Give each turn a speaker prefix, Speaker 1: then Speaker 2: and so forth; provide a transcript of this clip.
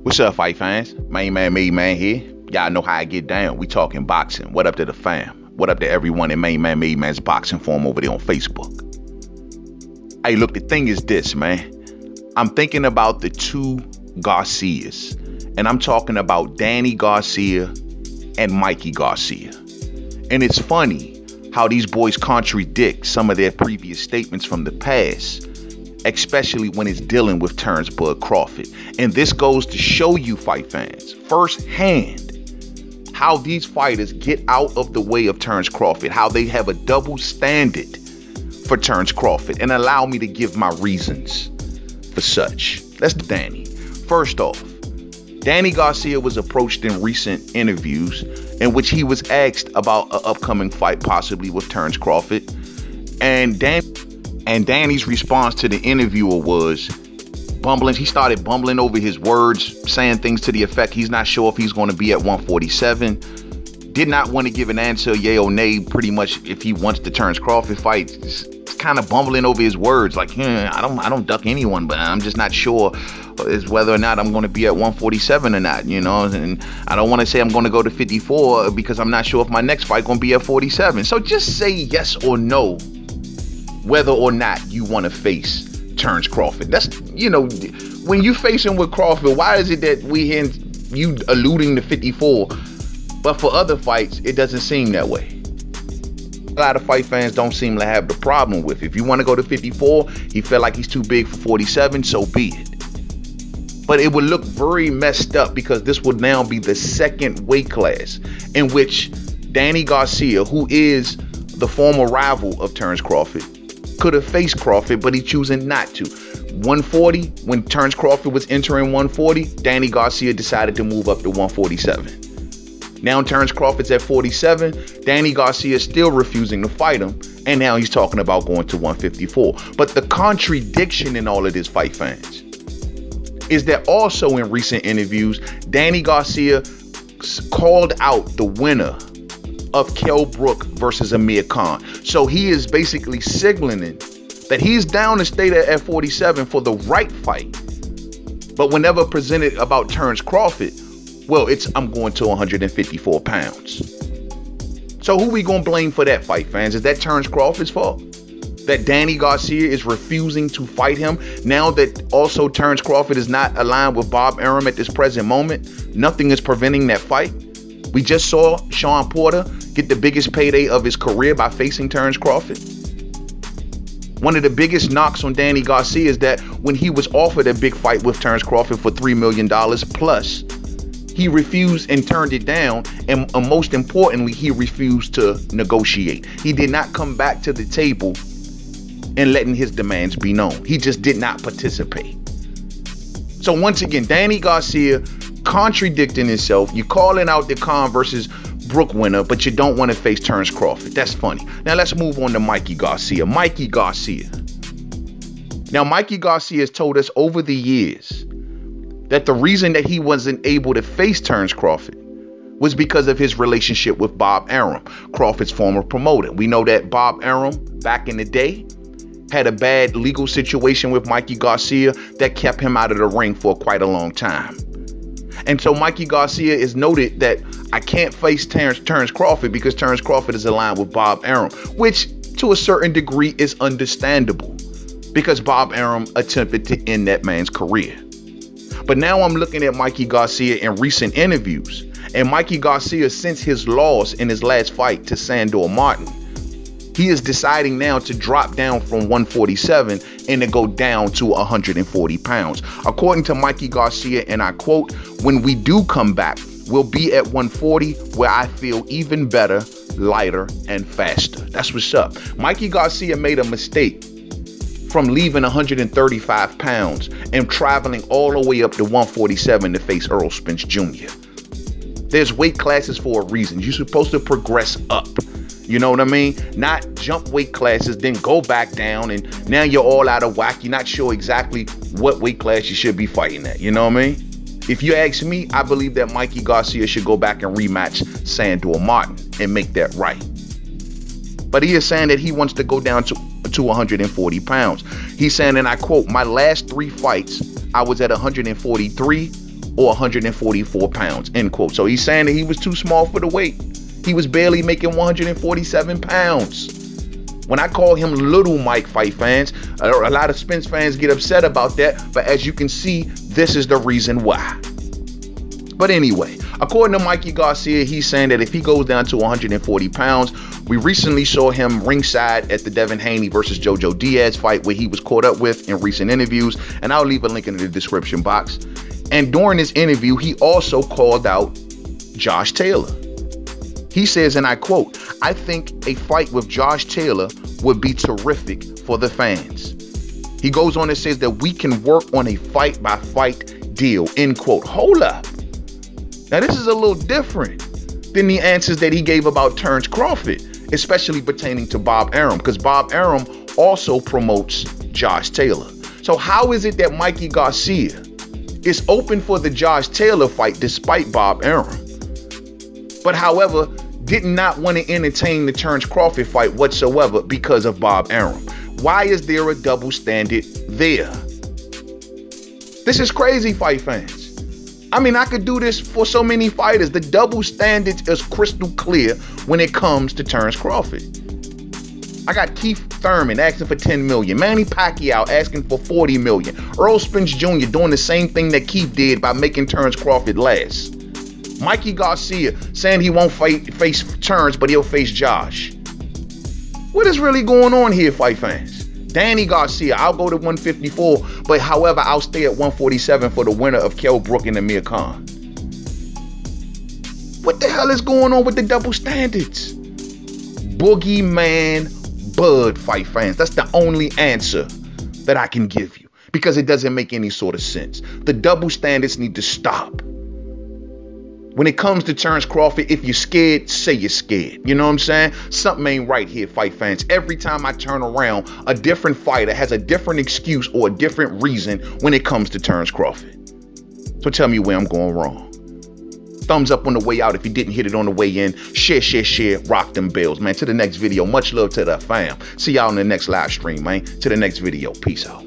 Speaker 1: What's up, fight fans? Mainman Mademan here. Y'all know how I get down. We talking boxing. What up to the fam? What up to everyone in Mainman Mademan's boxing forum over there on Facebook? Hey, look, the thing is this, man. I'm thinking about the two Garcias, and I'm talking about Danny Garcia and Mikey Garcia. And it's funny how these boys contradict some of their previous statements from the past, especially when it's dealing with Terence Crawford. And this goes to show you, fight fans, firsthand, how these fighters get out of the way of Terence Crawford, how they have a double standard for Terence Crawford, and allow me to give my reasons for such. That's Danny. First off, Danny Garcia was approached in recent interviews in which he was asked about an upcoming fight possibly with Terence Crawford. And Danny's response to the interviewer was bumbling. He started bumbling over his words, saying things to the effect he's not sure if he's going to be at 147. Did not want to give an answer, yay or nay, pretty much if he wants the Terence Crawford fight. It's kind of bumbling over his words, like, I don't duck anyone, but I'm just not sure is whether or not I'm going to be at 147 or not, you know. And I don't want to say I'm going to go to 54 because I'm not sure if my next fight going to be at 47. So just say yes or no whether or not you want to face Terence Crawford. That's, you know, when you face him with Crawford, why is it that we hear you alluding to 54, but for other fights it doesn't seem that way? A lot of fight fans don't seem to have the problem with it. If you want to go to 54, he felt like he's too big for 47, so be it. But it would look very messed up because this would now be the second weight class in which Danny Garcia, who is the former rival of Terence Crawford, could have faced Crawford, but he's choosing not to. 140, when Terence Crawford was entering 140, Danny Garcia decided to move up to 147. Now Terence Crawford's at 47. Danny Garcia is still refusing to fight him, and now he's talking about going to 154. But the contradiction in all of this, fight fans, is that also in recent interviews, Danny Garcia called out the winner of Kell Brook versus Amir Khan. So he is basically signaling that he's down to stay there at 47 for the right fight. But whenever presented about Terence Crawford, well, it's I'm going to 154 pounds. So who we gonna blame for that, fight fans? Is that Terence Crawford's fault? That Danny Garcia is refusing to fight him now that also Terence Crawford is not aligned with Bob Arum at this present moment? Nothing is preventing that fight. We just saw Shawn Porter get the biggest payday of his career by facing Terence Crawford. One of the biggest knocks on Danny Garcia is that when he was offered a big fight with Terence Crawford for $3 million plus, he refused and turned it down. And most importantly, he refused to negotiate. He did not come back to the table and letting his demands be known. He just did not participate. So once again, Danny Garcia contradicting himself. You're calling out the Khan versus Brook winner, but you don't want to face Terence Crawford. That's funny. Now let's move on to Mikey Garcia. Mikey Garcia. Now Mikey Garcia has told us over the years that the reason that he wasn't able to face Terence Crawford was because of his relationship with Bob Arum, Crawford's former promoter. We know that Bob Arum, back in the day, had a bad legal situation with Mikey Garcia that kept him out of the ring for quite a long time. And so Mikey Garcia is noted that I can't face Terence Crawford because Terence Crawford is aligned with Bob Arum, which to a certain degree is understandable because Bob Arum attempted to end that man's career. But now I'm looking at Mikey Garcia in recent interviews, and Mikey Garcia, since his loss in his last fight to Sandor Martin, he is deciding now to drop down from 147 and to go down to 140 pounds. According to Mikey Garcia, and I quote, "When we do come back, we'll be at 140 where I feel even better, lighter, and faster." That's what's up. Mikey Garcia made a mistake from leaving 135 pounds and traveling all the way up to 147 to face Errol Spence Jr. There's weight classes for a reason. You're supposed to progress up. You know what I mean? Not jump weight classes, then go back down, and now you're all out of whack. You're not sure exactly what weight class you should be fighting at. You know what I mean? If you ask me, I believe that Mikey Garcia should go back and rematch Sandor Martin and make that right. But he is saying that he wants to go down to 140 pounds. He's saying, and I quote, "My last 3 fights, I was at 143, or 144 pounds, end quote. So he's saying that he was too small for the weight. He was barely making 147 pounds. When I call him Little Mike, fight fans, a lot of Spence fans get upset about that. But as you can see, this is the reason why. But anyway, according to Mikey Garcia, he's saying that if he goes down to 140 pounds, we recently saw him ringside at the Devin Haney versus Jojo Diaz fight where he was caught up with in recent interviews. And I'll leave a link in the description box. And during this interview, he also called out Josh Taylor. He says, and I quote, "I think a fight with Josh Taylor would be terrific for the fans." He goes on and says that we can work on a fight by fight deal, end quote. Hold up. Now, this is a little different than the answers that he gave about Terence Crawford, especially pertaining to Bob Arum, because Bob Arum also promotes Josh Taylor. So how is it that Mikey Garcia is open for the Josh Taylor fight despite Bob Arum, but however, did not want to entertain the Terence Crawford fight whatsoever because of Bob Arum? Why is there a double standard there? This is crazy, fight fans. I mean, I could do this for so many fighters. The double standard is crystal clear when it comes to Terence Crawford. I got Keith Thurman asking for 10 million. Manny Pacquiao asking for 40 million. Earl Spence Jr. doing the same thing that Keith did by making Terence Crawford last. Mikey Garcia saying he won't face Terence, but he'll face Josh. What is really going on here, fight fans? Danny Garcia, I'll go to 154, but however, I'll stay at 147 for the winner of Kell Brook and Amir Khan. What the hell is going on with the double standards? Boogeyman Bud, fight fans. That's the only answer that I can give you because it doesn't make any sort of sense. The double standards need to stop. When it comes to Terence Crawford, if you're scared, say you're scared. You know what I'm saying? Something ain't right here, fight fans. Every time I turn around, a different fighter has a different excuse or a different reason when it comes to Terence Crawford. So tell me where I'm going wrong. Thumbs up on the way out if you didn't hit it on the way in. Share, rock them bells, man. To the next video. Much love to the fam. See y'all in the next live stream, man. To the next video. Peace out.